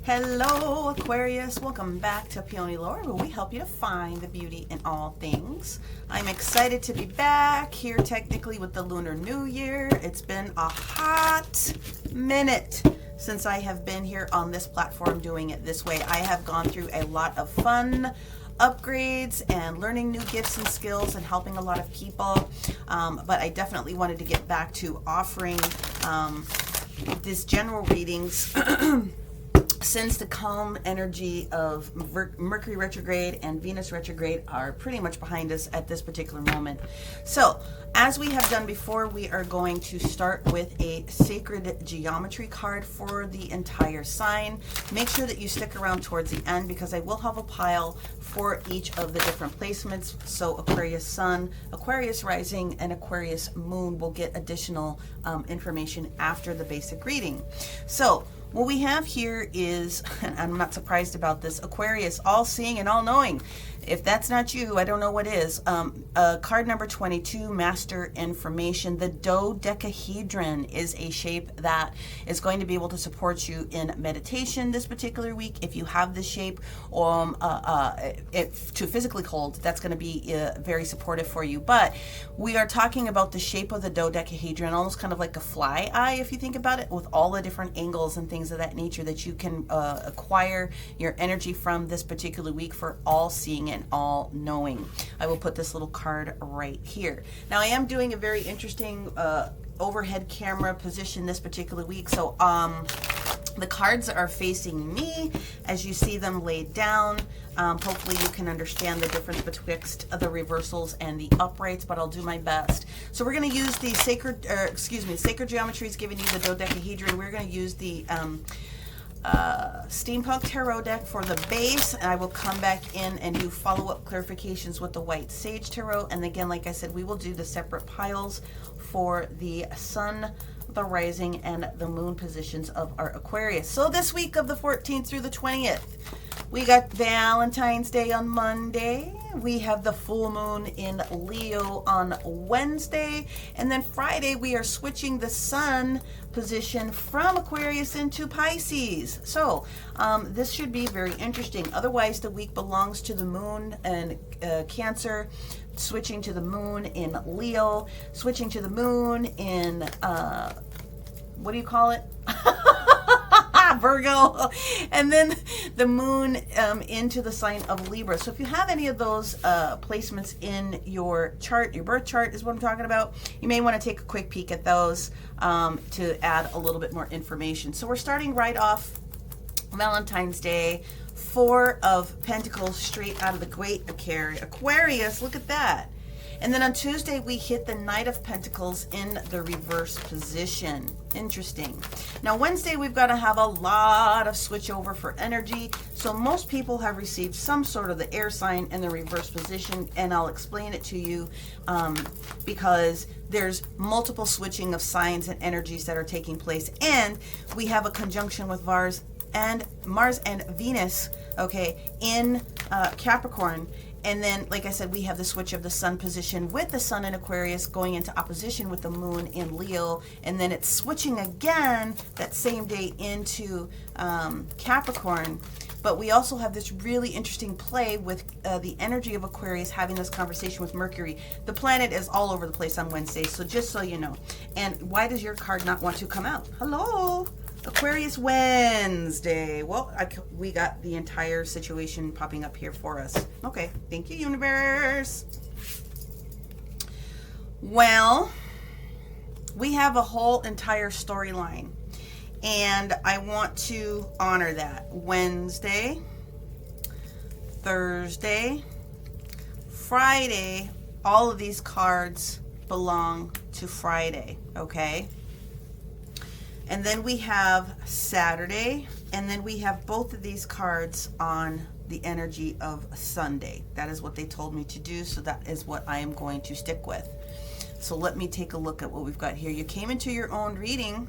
Hello Aquarius, welcome back to Peony Lore, where we help you to find the beauty in all things. I'm excited to be back here technically with the Lunar New Year. It's been a hot minute since I have been here on this platform doing it this way. I have gone through a lot of fun upgrades and learning new gifts and skills and helping a lot of people, but I definitely wanted to get back to offering these general readings since the calm energy of Mercury retrograde and Venus retrograde are pretty much behind us at this particular moment. So, as we have done before, we are going to start with a sacred geometry card for the entire sign. Make sure that you stick around towards the end because I will have a pile for each of the different placements. So Aquarius Sun, Aquarius Rising, and Aquarius Moon will get additional information after the basic reading. So, what we have here is, and I'm not surprised about this, Aquarius, all-seeing and all-knowing. If that's not you, I don't know what is. Card number 22, Master Information. The dodecahedron is a shape that is going to be able to support you in meditation this particular week. If you have this shape to physically hold, that's going to be very supportive for you. But we are talking about the shape of the dodecahedron, almost kind of like a fly eye, if you think about it, with all the different angles and things of that nature that you can acquire your energy from this particular week for all-seeing and all-knowing. I will put this little card right here. Now, I am doing a very interesting overhead camera position this particular week, so the cards are facing me as you see them laid down. Hopefully you can understand the difference betwixt the reversals and the uprights, but I'll do my best. So we're going to use the sacred geometry is giving you the dodecahedron. We're going to use the Steampunk Tarot deck for the base, and I will come back in and do follow-up clarifications with the White Sage Tarot. And again, like I said, we will do the separate piles for the Sun, the Rising, and the Moon positions of our Aquarius. So this week of the 14th through the 20th, we got Valentine's Day on Monday. We have the full moon in Leo on Wednesday. And then Friday, we are switching the Sun position from Aquarius into Pisces. So this should be very interesting. Otherwise, the week belongs to the moon and Cancer, switching to the moon in Leo, switching to the moon in, what do you call it? Virgo, and then the moon into the sign of Libra. So if you have any of those placements in your chart, your birth chart is what I'm talking about, you may want to take a quick peek at those to add a little bit more information. So we're starting right off Valentine's Day, 4 of Pentacles straight out of the Great Aquarius. Look at that. And then on Tuesday, we hit the Knight of Pentacles in the reverse position. Interesting. Now, Wednesday, we've got to have a lot of switch over for energy. So most people have received some sort of the air sign in the reverse position, and I'll explain it to you because there's multiple switching of signs and energies that are taking place. And we have a conjunction with Mars and Venus, okay, in Capricorn. And then, like I said, we have the switch of the Sun position with the Sun in Aquarius going into opposition with the Moon in Leo. And then it's switching again that same day into Capricorn. But we also have this really interesting play with the energy of Aquarius having this conversation with Mercury. The planet is all over the place on Wednesday, so just so you know. And why does your card not want to come out? Hello? Aquarius Wednesday. Well, we got the entire situation popping up here for us. Okay, thank you, universe. Well, we have a whole entire storyline, and I want to honor that. Wednesday, Thursday, Friday, all of these cards belong to Friday, okay? And then we have Saturday, and then we have both of these cards on the energy of Sunday. That is what they told me to do, so that is what I am going to stick with. So let me take a look at what we've got here. You came into your own reading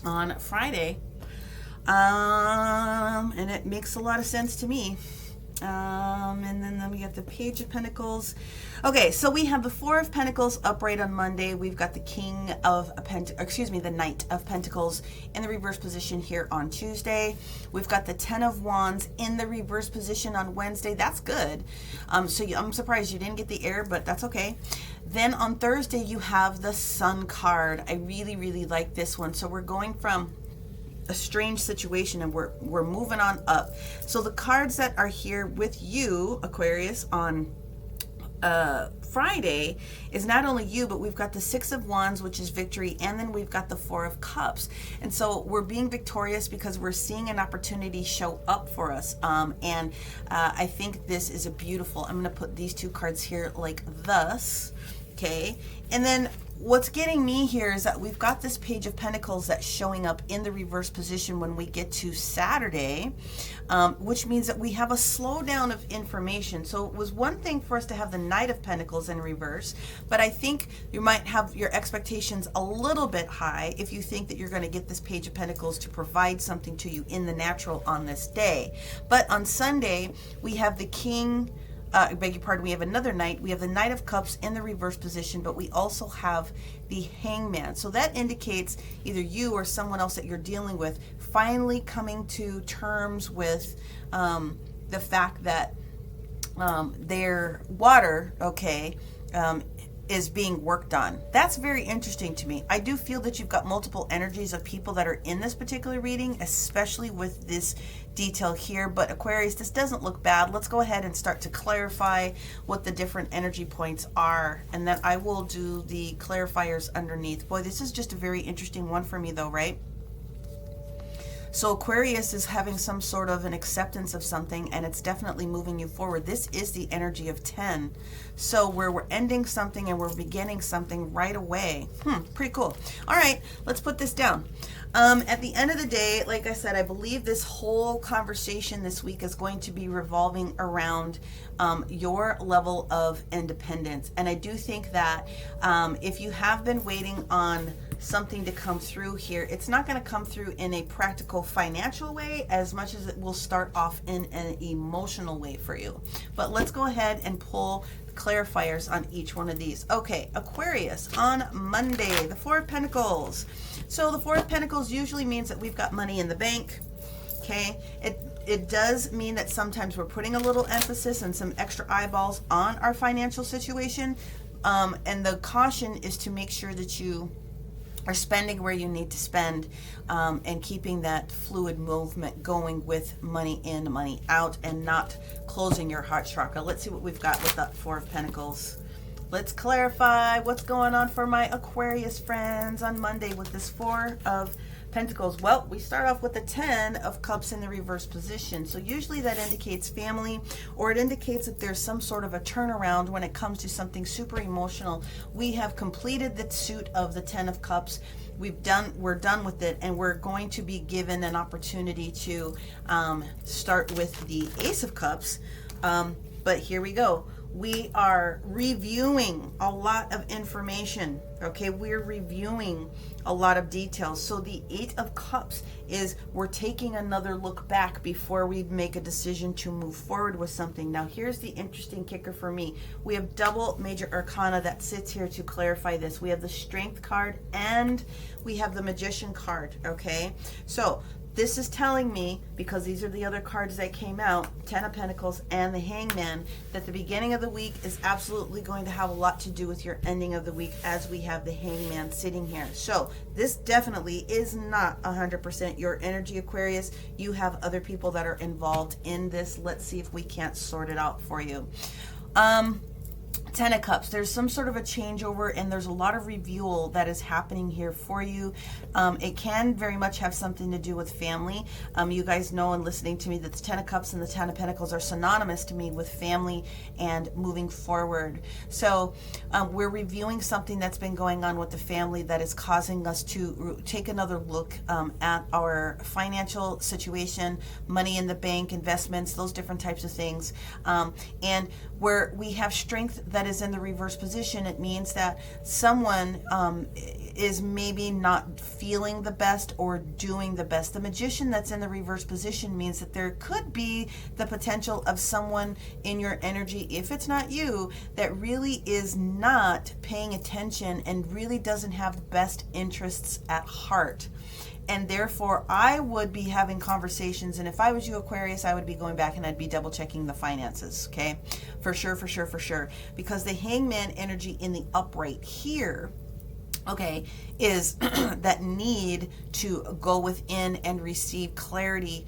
on Friday, and it makes a lot of sense to me. And then we got the Page of Pentacles. Okay, so we have the Four of Pentacles upright on Monday. We've got the the Knight of Pentacles in the reverse position here on Tuesday. We've got the Ten of Wands in the reverse position on Wednesday. That's good. I'm surprised you didn't get the air, but that's okay. Then on Thursday, you have the Sun card. I really, really like this one. So we're going from a strange situation and we're moving on up. So the cards that are here with you, Aquarius, on Friday is not only you, but we've got the Six of Wands, which is victory, and then we've got the Four of Cups. And so we're being victorious because we're seeing an opportunity show up for us. I think this is a beautiful, I'm going to put these two cards here like thus. Okay, and then what's getting me here is that we've got this Page of Pentacles that's showing up in the reverse position when we get to Saturday, which means that we have a slowdown of information. So it was one thing for us to have the Knight of Pentacles in reverse, but I think you might have your expectations a little bit high if you think that you're going to get this Page of Pentacles to provide something to you in the natural on this day. But on Sunday, we have the King... I beg your pardon, we have another Knight. We have the Knight of Cups in the reverse position, but we also have the Hangman. So that indicates either you or someone else that you're dealing with finally coming to terms with the fact that their water, is being worked on. That's very interesting to me. I do feel that you've got multiple energies of people that are in this particular reading, especially with this detail here. But Aquarius, this doesn't look bad. Let's go ahead and start to clarify what the different energy points are, and then I will do the clarifiers underneath. Boy, this is just a very interesting one for me though, right? So Aquarius is having some sort of an acceptance of something, and it's definitely moving you forward. This is the energy of 10. So where we're ending something and we're beginning something right away. Pretty cool. All right, let's put this down. At the end of the day, like I said, I believe this whole conversation this week is going to be revolving around your level of independence. And I do think that if you have been waiting on something to come through here, it's not going to come through in a practical financial way as much as it will start off in an emotional way for you. But let's go ahead and pull clarifiers on each one of these. Okay, Aquarius, on Monday, the Four of Pentacles. So the Four of Pentacles usually means that we've got money in the bank. Okay, it does mean that sometimes we're putting a little emphasis and some extra eyeballs on our financial situation, and the caution is to make sure that you are spending where you need to spend, and keeping that fluid movement going with money in, money out, and not closing your heart chakra. Let's see what we've got with that Four of Pentacles. Let's clarify what's going on for my Aquarius friends on Monday with this Four of Pentacles. Well, we start off with the 10 of Cups in the reverse position. So usually that indicates family, or it indicates that there's some sort of a turnaround when it comes to something super emotional. We have completed the suit of the 10 of Cups. We're done with it, and we're going to be given an opportunity to start with the Ace of Cups. But here we go. We are reviewing a lot of information. Okay, we're reviewing a lot of details. So the Eight of Cups is we're taking another look back before we make a decision to move forward with something. Now here's the interesting kicker for me. We have double major arcana that sits here to clarify this. We have the Strength card and we have the Magician card. Okay, so this is telling me, because these are the other cards that came out, 10 of Pentacles and the Hangman, that the beginning of the week is absolutely going to have a lot to do with your ending of the week, as we have the Hangman sitting here. So this definitely is not 100% your energy, Aquarius. You have other people that are involved in this. Let's see if we can't sort it out for you. 10 of Cups, there's some sort of a changeover, and there's a lot of reviewal that is happening here for you. It can very much have something to do with family. You guys know, and listening to me, that the 10 of Cups and the 10 of Pentacles are synonymous to me with family and moving forward. So we're reviewing something that's been going on with the family that is causing us to take another look at our financial situation, money in the bank, investments, those different types of things. And where we have strength that is in the reverse position, it means that someone is maybe not feeling the best or doing the best. The Magician that's in the reverse position means that there could be the potential of someone in your energy, if it's not you, that really is not paying attention and really doesn't have the best interests at heart. And therefore, I would be having conversations, and if I was you, Aquarius, I would be going back and I'd be double checking the finances, okay? For sure, for sure, for sure. Because the Hangman energy in the upright here, okay, is that need to go within and receive clarity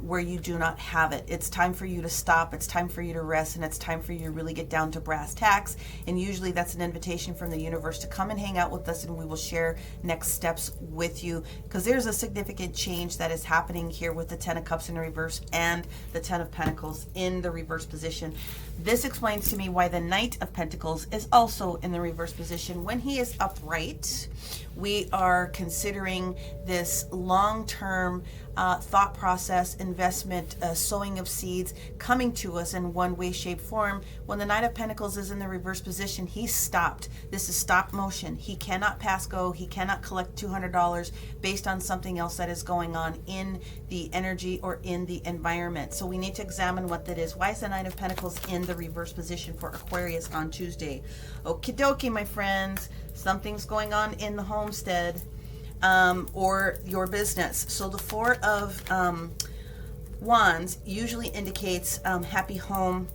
where you do not have it. It's time for you to stop. It's time for you to rest, and it's time for you to really get down to brass tacks. And usually that's an invitation from the universe to come and hang out with us, and we will share next steps with you, because there's a significant change that is happening here with the Ten of Cups in reverse and the Ten of Pentacles in the reverse position. This explains to me why the Knight of Pentacles is also in the reverse position. When he is upright, we are considering this long-term thought process, investment, sowing of seeds coming to us in one way, shape, form. When the Knight of Pentacles is in the reverse position, he's stopped. This is stop motion. He cannot pass go. He cannot collect $200 based on something else that is going on in the energy or in the environment. So we need to examine what that is. Why is the Knight of Pentacles in the reverse position for Aquarius on Tuesday? Okie dokie, my friends. Something's going on in the homestead or your business. So the Four of Wands usually indicates happy home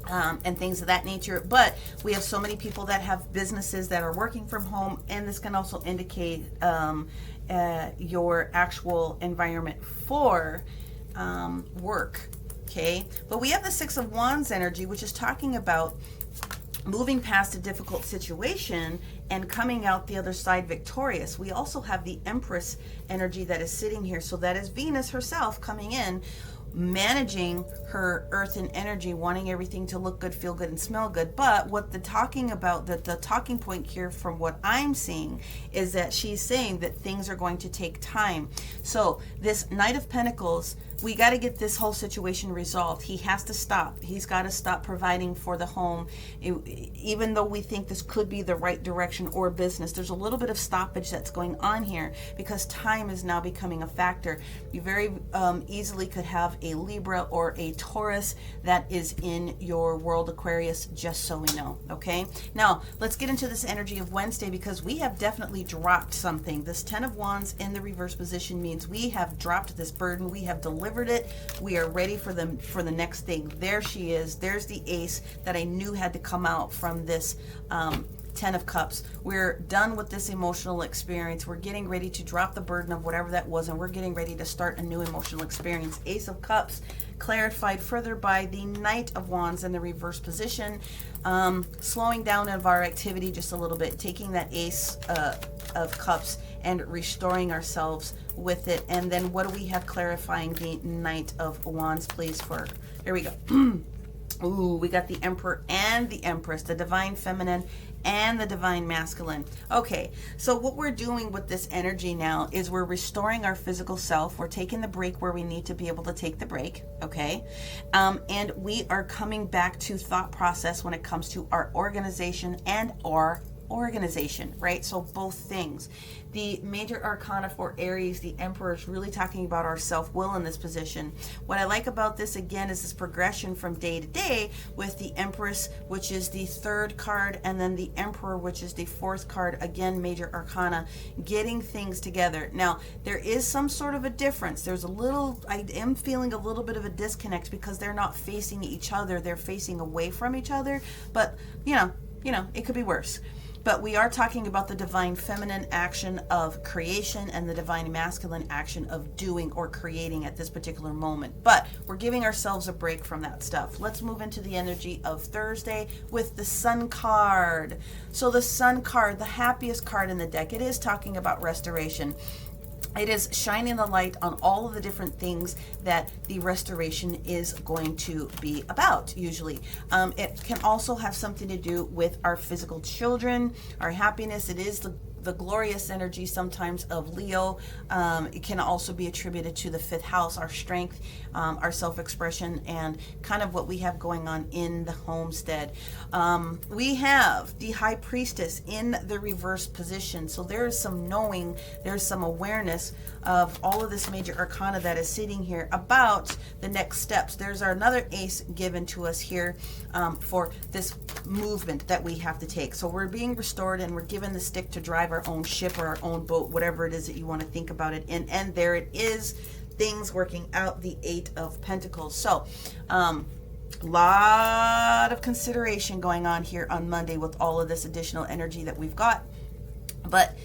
and things of that nature. But we have so many people that have businesses that are working from home, and this can also indicate your actual environment for work. Okay, but we have the Six of Wands energy, which is talking about moving past a difficult situation and coming out the other side victorious. We also have the Empress energy that is sitting here. So that is Venus herself coming in, managing her earth and energy, wanting everything to look good, feel good, and smell good. But what the talking about, the talking point here from what I'm seeing is that she's saying that things are going to take time. So this Knight of Pentacles, we got to get this whole situation resolved. He has to stop. He's got to stop providing for the home. Even though we think this could be the right direction or business, there's a little bit of stoppage that's going on here because time is now becoming a factor. You very easily could have a Libra or a Taurus that is in your world, Aquarius, just so we know. Okay, now let's get into this energy of Wednesday, because we have definitely dropped something. This Ten of Wands in the reverse position means we have dropped this burden. We have delivered it. We are ready for the next thing. There she is. There's the ace that I knew had to come out from this Ten of Cups. We're done with this emotional experience. We're getting ready to drop the burden of whatever that was, and we're getting ready to start a new emotional experience. Ace of Cups clarified further by the Knight of Wands in the reverse position, slowing down of our activity just a little bit, taking that Ace of Cups and restoring ourselves with it. And then what do we have clarifying the Knight of Wands, please? For here we go. Ooh, we got the Emperor and the Empress, the Divine Feminine and the Divine Masculine. Okay, so what we're doing with this energy now is we're restoring our physical self. We're taking the break where we need to be able to take the break, okay? And we are coming back to thought process when it comes to our organization and our organization, right? So both things. The major arcana for Aries, the Emperor, is really talking about our self-will in this position. What I like about this, again, is this progression from day to day with the Empress, which is the third card, and then the Emperor, which is the fourth card, again, major arcana, getting things together. Now, there is some sort of a difference. There's a little, I am feeling a little bit of a disconnect because they're not facing each other. They're facing away from each other, but, you know, it could be worse. But we are talking about the Divine Feminine action of creation and the Divine Masculine action of doing or creating at this particular moment. But we're giving ourselves a break from that stuff. Let's move into the energy of Thursday with the Sun card. So the Sun card, the happiest card in the deck, it is talking about restoration. It is shining the light on all of the different things that the restoration is going to be about, usually. It can also have something to do with our physical children, our happiness. It is the glorious energy sometimes of Leo. It can also be attributed to the 5th house, our strength, our self-expression, and kind of what we have going on in the homestead. We have the High Priestess in the reverse position. So there's some knowing, there's some awareness of all of this major arcana that is sitting here about the next steps. There's another ace given to us here for this movement that we have to take. So we're being restored and we're given the stick to drive our own ship or our own boat, whatever it is that you want to think about it in. And there it is, things working out, the 8 of Pentacles. So lot of consideration going on here on Monday with all of this additional energy that we've got. But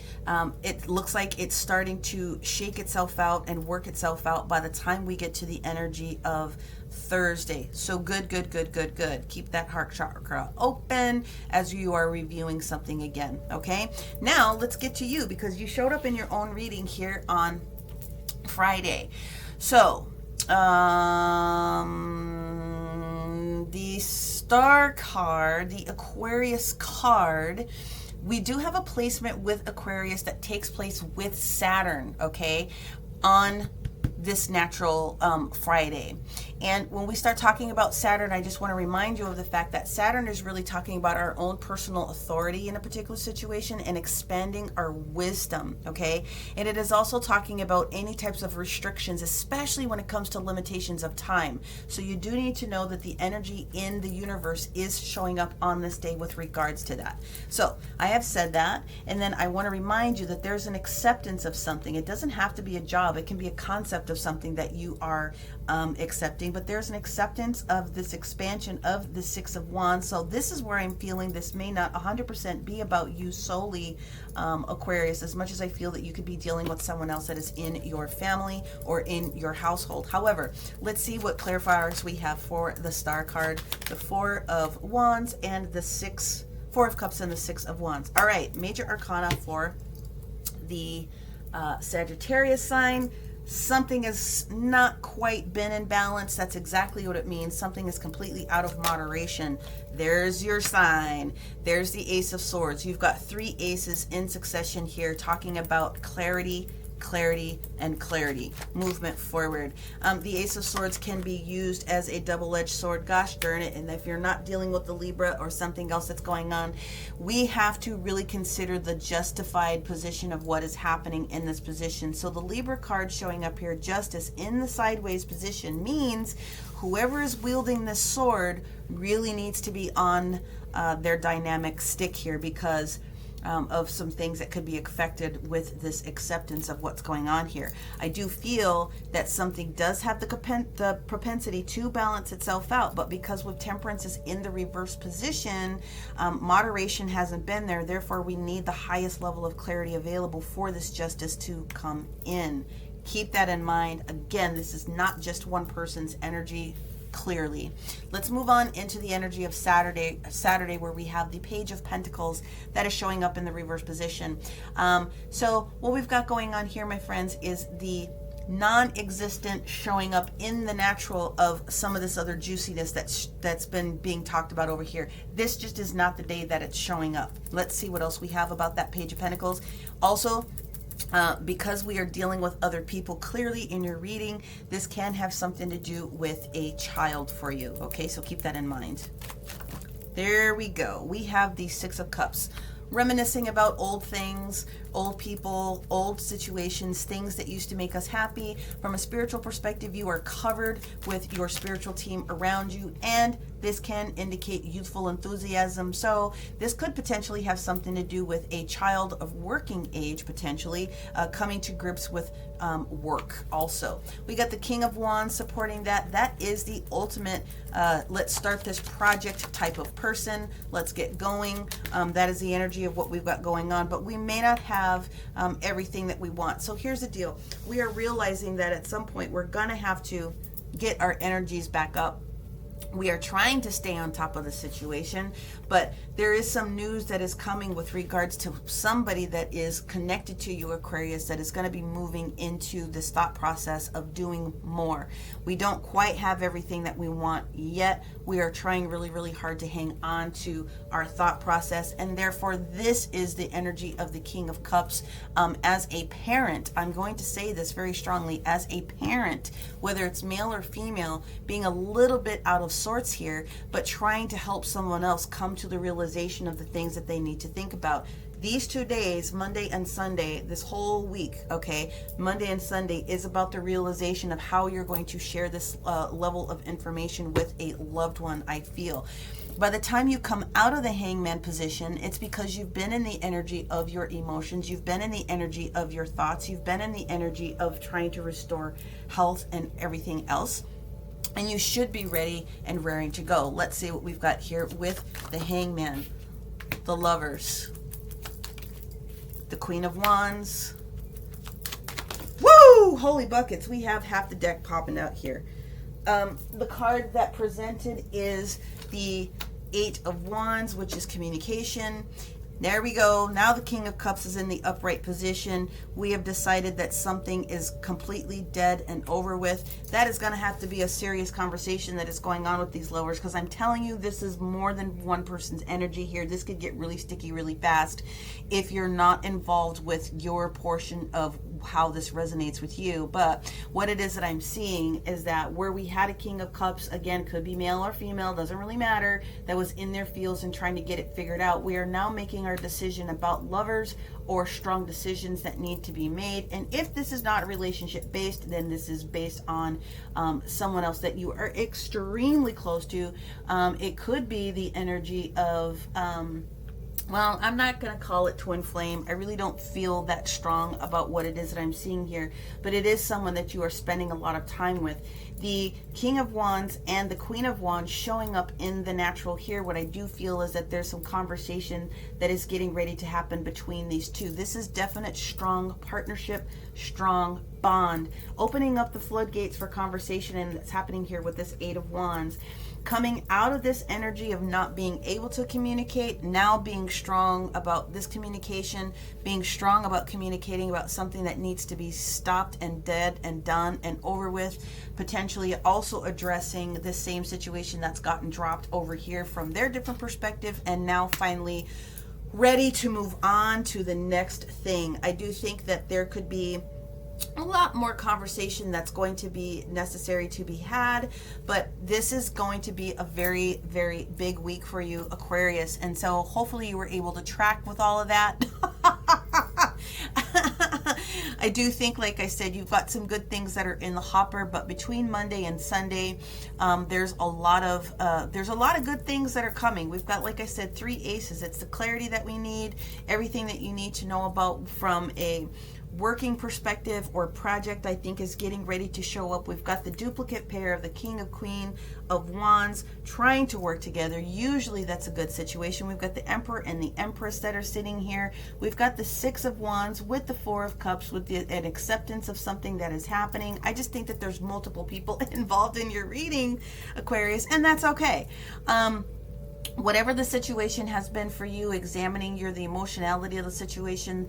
it looks like it's starting to shake itself out and work itself out by the time we get to the energy of Thursday. So good. Keep that heart chakra open as you are reviewing something again. Okay, now let's get to you, because you showed up in your own reading here on Friday. So the star card, the Aquarius card, we do have a placement with Aquarius that takes place with Saturn, okay, on this natural Friday. And when we start talking about Saturn, I just want to remind you of the fact that Saturn is really talking about our own personal authority in a particular situation and expanding our wisdom, okay? And it is also talking about any types of restrictions, especially when it comes to limitations of time. So you do need to know that the energy in the universe is showing up on this day with regards to that. So I have said that, and then I want to remind you that there's an acceptance of something. It doesn't have to be a job. It can be a concept of something that you are accepting, but there's an acceptance of this expansion of the 6 of Wands. So this is where I'm feeling this may not 100% be about you solely, Aquarius, as much as I feel that you could be dealing with someone else that is in your family or in your household. However, let's see what clarifiers we have for the star card, the 4 of Wands and the 4 of Cups and the 6 of Wands. All right, major arcana for the Sagittarius sign. Something has not quite been in balance. That's exactly what it means. Something is completely out of moderation. There's your sign. There's the Ace of Swords. You've got 3 aces in succession here talking about clarity, and clarity, movement forward. The Ace of Swords can be used as a double-edged sword, gosh darn it. And if you're not dealing with the Libra or something else that's going on, we have to really consider the justified position of what is happening in this position. So the Libra card showing up here, Justice, in the sideways position, means whoever is wielding this sword really needs to be on their dynamic stick here, because of some things that could be affected with this acceptance of what's going on here. I do feel that something does have the propensity to balance itself out, but because with Temperance is in the reverse position, moderation hasn't been there. Therefore, we need the highest level of clarity available for this justice to come in. Keep that in mind. Again, this is not just one person's energy. Clearly, let's move on into the energy of Saturday, where we have the Page of Pentacles that is showing up in the reverse position. So what we've got going on here, my friends, is the non-existent showing up in the natural of some of this other juiciness that's been being talked about over here. This just is not the day that it's showing up. Let's see what else we have about that Page of Pentacles. Also, because we are dealing with other people, clearly in your reading, this can have something to do with a child for you. Okay, so keep that in mind. There we go. We have the 6 of Cups, reminiscing about old things, old people, old situations, things that used to make us happy. From a spiritual perspective, you are covered with your spiritual team around you, and this can indicate youthful enthusiasm. So this could potentially have something to do with a child of working age, potentially coming to grips with work also. We got the King of Wands supporting that. That is the ultimate let's start this project type of person. Let's get going. That is the energy of what we've got going on, but we may not have everything that we want. So here's the deal. We are realizing that at some point we're gonna have to get our energies back up We are trying to stay on top of the situation, but there is some news that is coming with regards to somebody that is connected to you, Aquarius, that is going to be moving into this thought process of doing more. We don't quite have everything that we want yet. We are trying really, really hard to hang on to our thought process, and therefore this is the energy of the King of Cups. As a parent, I'm going to say this very strongly, as a parent, whether it's male or female, being a little bit out of sorts here, but trying to help someone else come to the realization of the things that they need to think about. These 2 days, Monday and Sunday, this whole week, okay, Monday and Sunday is about the realization of how you're going to share this level of information with a loved one, I feel. By the time you come out of the hangman position, it's because you've been in the energy of your emotions, you've been in the energy of your thoughts, you've been in the energy of trying to restore health and everything else. And you should be ready and raring to go. Let's see what we've got here with the hangman, the lovers, the Queen of Wands. Woo! Holy buckets. We have half the deck popping out here. The card that presented is the 8 of Wands, which is communication. There we go. Now the King of Cups is in the upright position. We have decided that something is completely dead and over with. That is going to have to be a serious conversation that is going on with these lovers, because I'm telling you, this is more than one person's energy here. This could get really sticky really fast if you're not involved with your portion of how this resonates with you. But what it is that I'm seeing is that where we had a King of Cups, again, could be male or female, doesn't really matter, that was in their feels and trying to get it figured out. We are now making our decision about lovers or strong decisions that need to be made. And if this is not relationship based, then this is based on someone else that you are extremely close to. It could be the energy of well, I'm not going to call it twin flame. I really don't feel that strong about what it is that I'm seeing here, but it is someone that you are spending a lot of time with. The King of Wands and the Queen of Wands showing up in the natural here, what I do feel is that there's some conversation that is getting ready to happen between these two. This is definite strong partnership, strong bond, opening up the floodgates for conversation, and that's happening here with this 8 of Wands. Coming out of this energy of not being able to communicate, now being strong about this communication, being strong about communicating about something that needs to be stopped and dead and done and over with, potentially also addressing the same situation that's gotten dropped over here from their different perspective, and now finally ready to move on to the next thing. I do think that there could be a lot more conversation that's going to be necessary to be had, but this is going to be a very, very big week for you, Aquarius, and so hopefully you were able to track with all of that. I do think, like I said, you've got some good things that are in the hopper, but between Monday and Sunday, there's a lot of good things that are coming. We've got, like I said, 3 aces. It's the clarity that we need, everything that you need to know about from a working perspective or project, I think, is getting ready to show up. We've got the duplicate pair of the King of Queen of Wands trying to work together. Usually that's a good situation. We've got the Emperor and the Empress that are sitting here. We've got the 6 of Wands with the 4 of Cups with an acceptance of something that is happening. I just think that there's multiple people involved in your reading, Aquarius, and that's okay. Whatever the situation has been for you, examining the emotionality of the situation,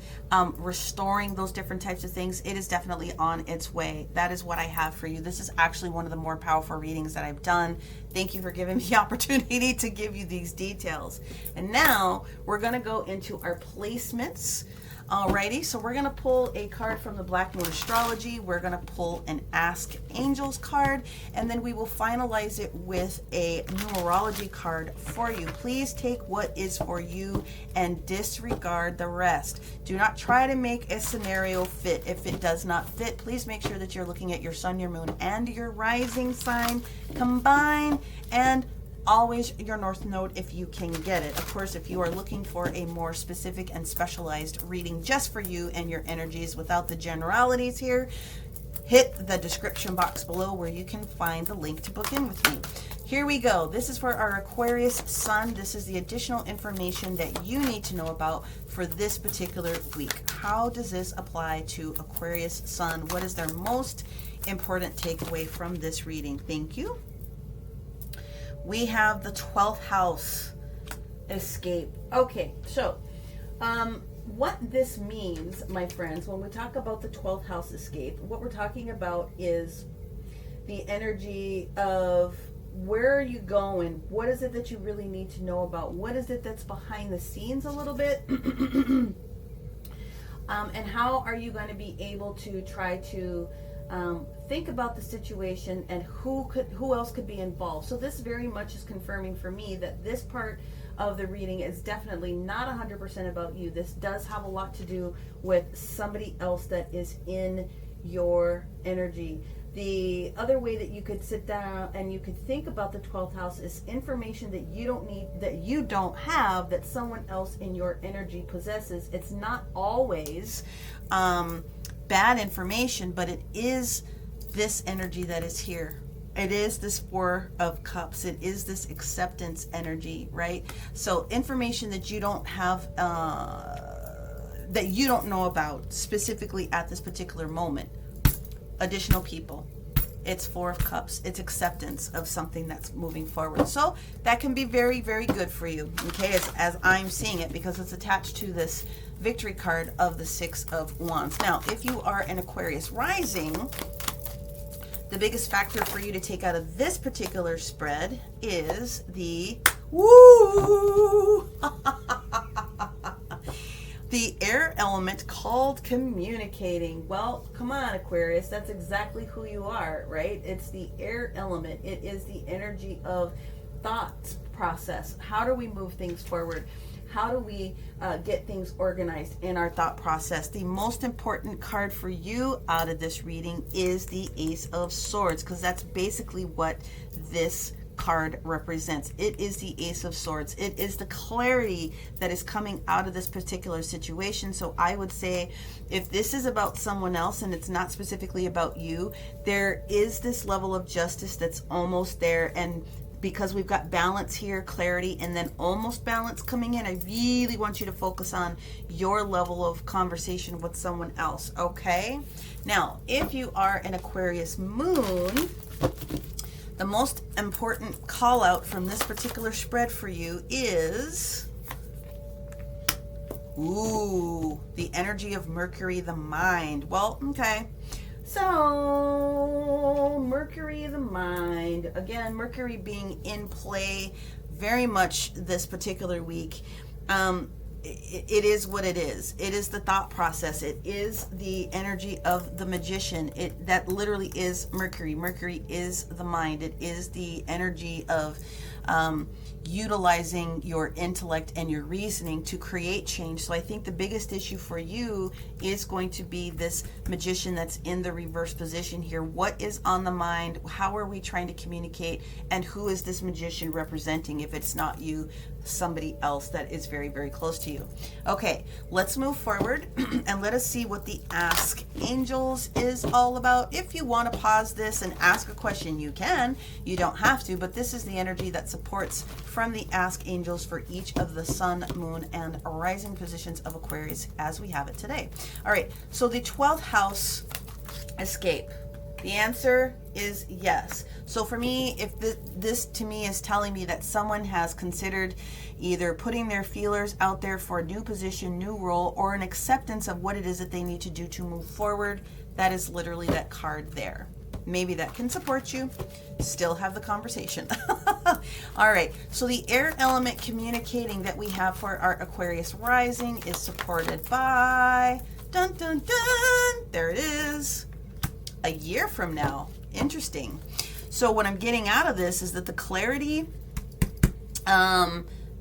restoring those different types of things, it is definitely on its way. That is what I have for you. This is actually one of the more powerful readings that I've done. Thank you for giving me the opportunity to give you these details. And now we're going to go into our placements. Alrighty, so we're going to pull a card from the Black Moon Astrology. We're going to pull an Ask Angels card, and then we will finalize it with a numerology card for you. Please take what is for you and disregard the rest. Do not try to make a scenario fit. If it does not fit, please make sure that you're looking at your sun, your moon, and your rising sign combined, and always your north node if you can get it. Of course, if you are looking for a more specific and specialized reading just for you and your energies without the generalities here, hit the description box below where you can find the link to book in with me. Here we go. This is for our Aquarius Sun. This is the additional information that you need to know about for this particular week. How does this apply to Aquarius Sun? What is their most important takeaway from this reading? Thank you. we have the 12th house, escape. Okay, so what this means, my friends, when we talk about the 12th house escape, what we're talking about is the energy of where are you going? What is it that you really need to know about? What is it that's behind the scenes a little bit? And how are you going to be able to try to think about the situation and who else could be involved? So this very much is confirming for me that this part of the reading is definitely not 100% about you. This does have a lot to do with somebody else that is in your energy. The other way that you could sit down and you could think about the 12th house is information that you don't need, that you don't have, that someone else in your energy possesses. It's not always bad information, but it is this energy that is here. It is this 4 of Cups. It is this acceptance energy, right? So information that you don't have, that you don't know about specifically at this particular moment. Additional people. It's 4 of Cups. It's acceptance of something that's moving forward. So that can be very, very good for you, okay, as I'm seeing it, because it's attached to this victory card of the 6 of Wands. Now, if you are an Aquarius rising, the biggest factor for you to take out of this particular spread is the woo the air element called communicating. Well, come on, Aquarius, that's exactly who you are, right? It's the air element. It is the energy of thought process. How do we move things forward? How do we get things organized in our thought process? The most important card for you out of this reading is the Ace of Swords, because that's basically what this card represents. It is the Ace of Swords. It is the clarity that is coming out of this particular situation. So I would say if this is about someone else and it's not specifically about you, there is this level of justice that's almost there. And because we've got balance here, clarity, and then almost balance coming in, I really want you to focus on your level of conversation with someone else, okay? Now, if you are an Aquarius moon, the most important call out from this particular spread for you is, the energy of Mercury, the mind. Well, okay. So, Mercury, the mind. Again, Mercury being in play very much this particular week. It is what it is. It is the thought process. It is the energy of the magician. That literally is Mercury. Mercury is the mind. It is the energy of utilizing your intellect and your reasoning to create change. So I think the biggest issue for you is going to be this magician that's in the reverse position here. What is on the mind? How are we trying to communicate? And who is this magician representing? If it's not you, somebody else that is very, very close to you. Okay, let's move forward and let us see what the Ask Angels is all about. If you want to pause this and ask a question, you can. You don't have to, but this is the energy that supports from the Ask Angels for each of the Sun, Moon, and Rising positions of Aquarius as we have it today. All right, so the 12th house, escape. The answer is yes. So for me, if this to me is telling me that someone has considered either putting their feelers out there for a new position, new role, or an acceptance of what it is that they need to do to move forward, that is literally that card there. Maybe that can support you. Still have the conversation. All right, so the air element communicating that we have for our Aquarius rising is supported by, dun dun dun, there it is, a year from now. Interesting. So what I'm getting out of this is that the clarity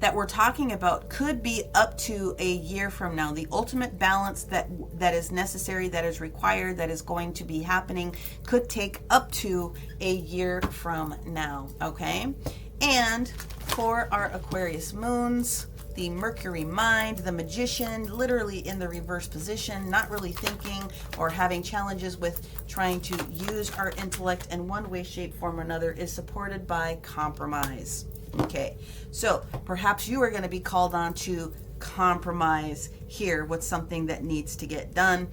that we're talking about could be up to a year from now. The ultimate balance that is necessary, that is required, that is going to be happening could take up to a year from now, okay? And for our Aquarius moons, the Mercury mind, the magician, literally in the reverse position, not really thinking or having challenges with trying to use our intellect in one way, shape, form, or another, is supported by compromise. Okay, so perhaps you are going to be called on to compromise here with something that needs to get done.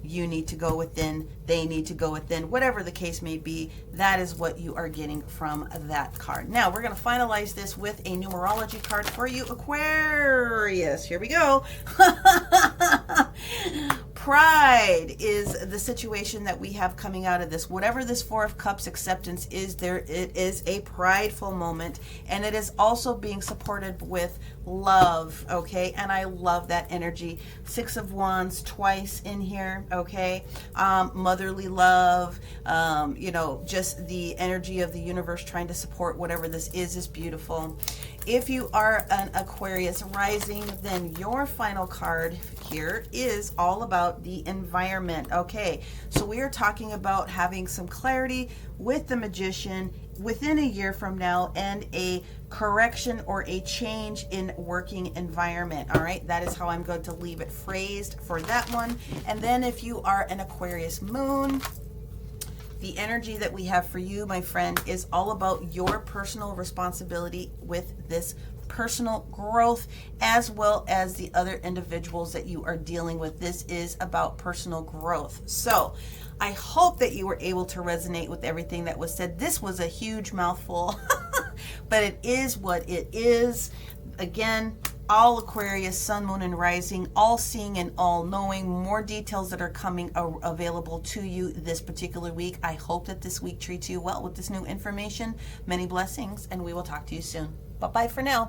You need to go within, they need to go within, whatever the case may be. That is what you are getting from that card. Now we're going to finalize this with a numerology card for you, Aquarius. Here we go. Pride is the situation that we have coming out of this. Whatever this Four of Cups acceptance is, it is a prideful moment, and it is also being supported with love, okay? And I love that energy. Six of Wands twice in here, okay? Motherly love, you know, just the energy of the universe trying to support whatever this is beautiful. If you are an Aquarius rising, then your final card here is all about the environment. Okay, so we are talking about having some clarity with the Magician within a year from now, and a correction or a change in working environment. All right, that is how I'm going to leave it phrased for that one. And then if you are an Aquarius moon, the energy that we have for you, my friend, is all about your personal responsibility with this personal growth, as well as the other individuals that you are dealing with. This is about personal growth. So I hope that you were able to resonate with everything that was said. This was a huge mouthful, but it is what it is. Again, all Aquarius, sun, moon, and rising, all seeing and all knowing. More details that are coming available to you this particular week. I hope that this week treats you well with this new information. Many blessings, and we will talk to you soon. Bye-bye for now.